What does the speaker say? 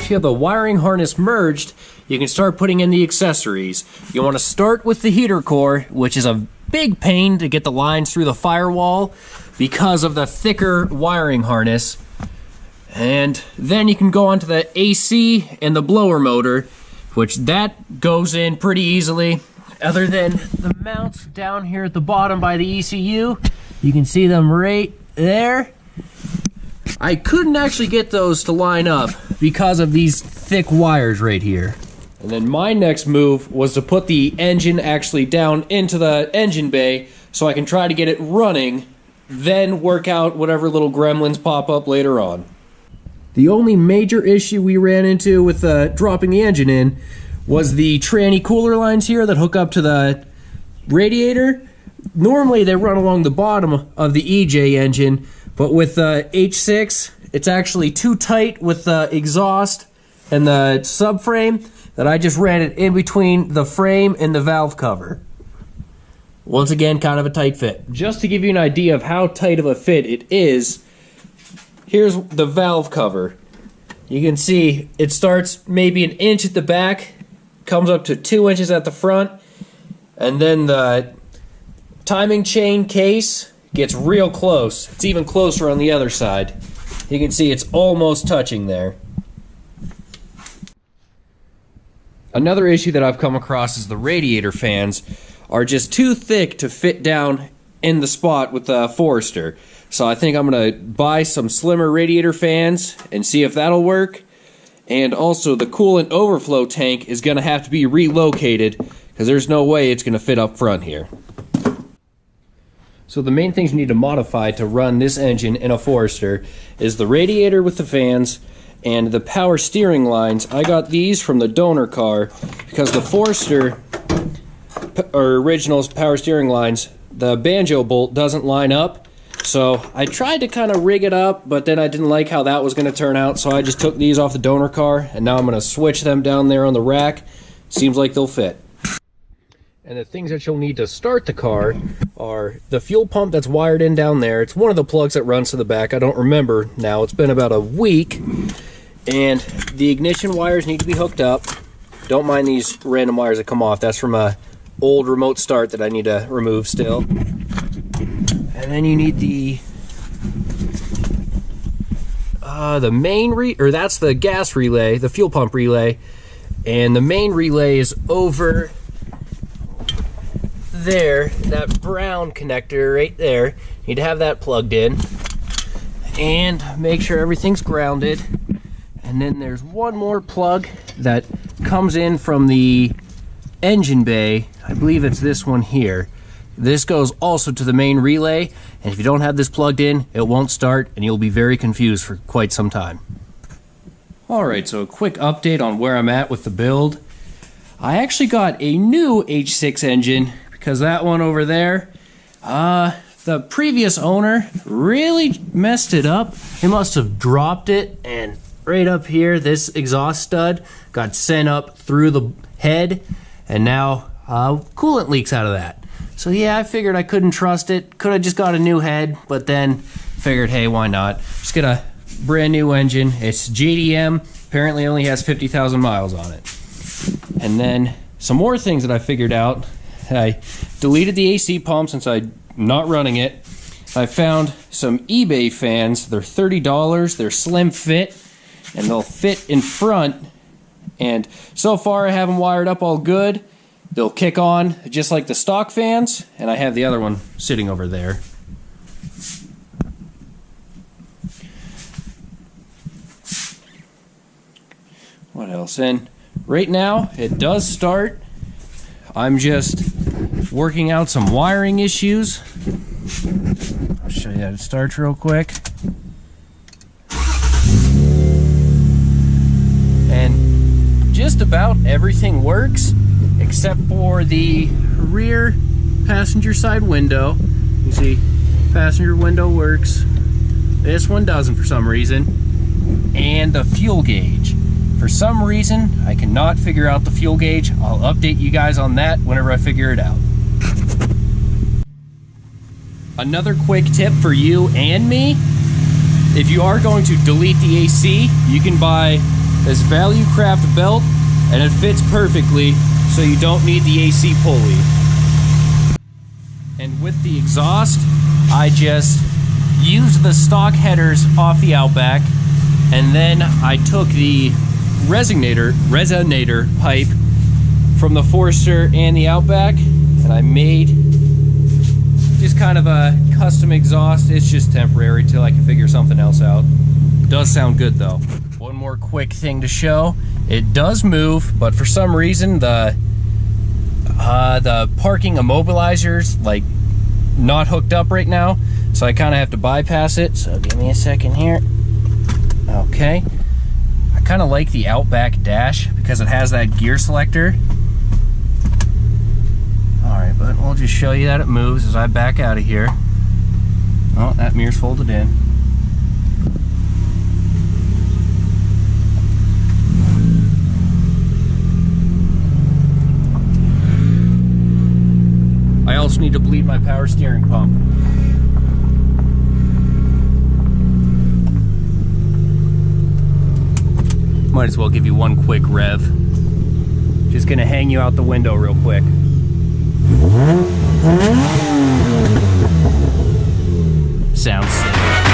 once you have the wiring harness merged, you can start putting in the accessories. You want to start with the heater core, which is a big pain to get the lines through the firewall because of the thicker wiring harness. And then you can go onto the AC and the blower motor, which that goes in pretty easily. Other than the mounts down here at the bottom by the ECU, you can see them right there. I couldn't actually get those to line up because of these thick wires right here. And then my next move was to put the engine actually down into the engine bay so I can try to get it running, then work out whatever little gremlins pop up later on. The only major issue we ran into with dropping the engine in was the tranny cooler lines here that hook up to the radiator. Normally they run along the bottom of the EJ engine, but with the H6, it's actually too tight with the exhaust and the subframe that I just ran it in between the frame and the valve cover. Once again, kind of a tight fit. Just to give you an idea of how tight of a fit it is, here's the valve cover. You can see it starts maybe an inch at the back, comes up to 2 inches at the front, and then the timing chain case gets real close. It's even closer on the other side. You can see it's almost touching there. Another issue that I've come across is the radiator fans are just too thick to fit down in the spot with the Forester. So I think I'm going to buy some slimmer radiator fans and see if that'll work. And also the coolant overflow tank is going to have to be relocated because there's no way it's going to fit up front here. So the main things you need to modify to run this engine in a Forester is the radiator with the fans and the power steering lines. I got these from the donor car because the Forester or original's power steering lines, the banjo bolt doesn't line up. So I tried to kind of rig it up, but then I didn't like how that was going to turn out, so I just took these off the donor car, and now I'm going to switch them down there on the rack. Seems like they'll fit. And the things that you'll need to start the car are the fuel pump that's wired in down there. It's one of the plugs that runs to the back. I don't remember now. It's been about a week. And the ignition wires need to be hooked up. Don't mind these random wires that come off. That's from a old remote start that I need to remove still. And then you need the main that's the gas relay, the fuel pump relay, and the main relay is over there, that brown connector right there. You need to have that plugged in and make sure everything's grounded. And then there's one more plug that comes in from the engine bay. I believe it's this one here. This goes also to the main relay, and if you don't have this plugged in, it won't start and you'll be very confused for quite some time. Alright, so a quick update on where I'm at with the build. I actually got a new H6 engine because that one over there, the previous owner really messed it up. He must have dropped it, and right up here, this exhaust stud got sent up through the head, and now coolant leaks out of that. So yeah, I figured I couldn't trust it. Could have just got a new head, but then figured, hey, why not? Just get a brand new engine. It's JDM. Apparently only has 50,000 miles on it. And then some more things that I figured out. I deleted the AC pump since I'm not running it. I found some eBay fans. They're $30. They're slim fit, and they'll fit in front. And so far I have them wired up all good. They'll kick on just like the stock fans, and I have the other one sitting over there. What else? And right now it does start. I'm just working out some wiring issues. I'll show you how it starts real quick. And just about everything works except for the rear passenger side window. You see, passenger window works. This one doesn't for some reason. And the fuel gauge. For some reason, I cannot figure out the fuel gauge. I'll update you guys on that whenever I figure it out. Another quick tip for you and me, if you are going to delete the AC, you can buy this Value Craft belt, and it fits perfectly, so you don't need the AC pulley. And with the exhaust, I just used the stock headers off the Outback, and then I took the resonator pipe from the Forester and the Outback, and I made just kind of a custom exhaust. It's just temporary till I can figure something else out. It does sound good though. One more quick thing to show. It does move, but for some reason the parking immobilizer's like not hooked up right now, so I kind of have to bypass it. So give me a second here. Okay. I kind of like the Outback dash because it has that gear selector. Alright, but we'll just show you that it moves as I back out of here. Oh, that mirror's folded in. I also need to bleed my power steering pump. Might as well give you one quick rev. Just gonna hang you out the window real quick. Sounds sick.